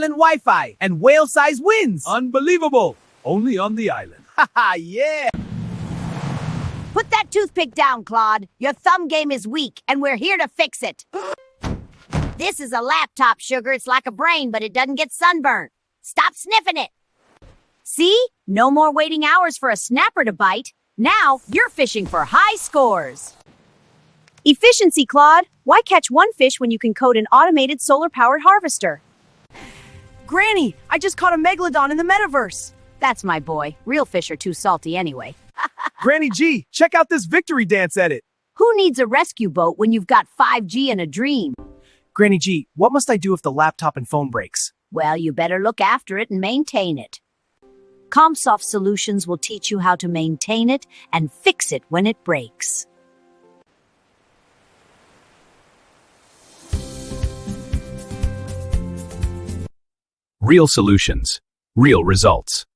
island Wi-Fi and whale-size winds. Unbelievable! Only on the island. Haha, yeah! Put that toothpick down, Claude. Your thumb game is weak, and we're here to fix it. This is a laptop, Sugar. It's like a brain, but it doesn't get sunburned. Stop sniffing it. See? No more waiting hours for a snapper to bite. Now, you're fishing for high scores. Efficiency, Claude. Why catch one fish when you can code an automated solar-powered harvester? Granny, I just caught a megalodon in the metaverse. That's my boy. Real fish are too salty anyway. Granny G, check out this victory dance edit. Who needs a rescue boat when you've got 5G and a dream? Granny G, what must I do if the laptop and phone breaks? Well, you better look after it and maintain it. ComSoft Solutions will teach you how to maintain it and fix it when it breaks. Real solutions. Real results.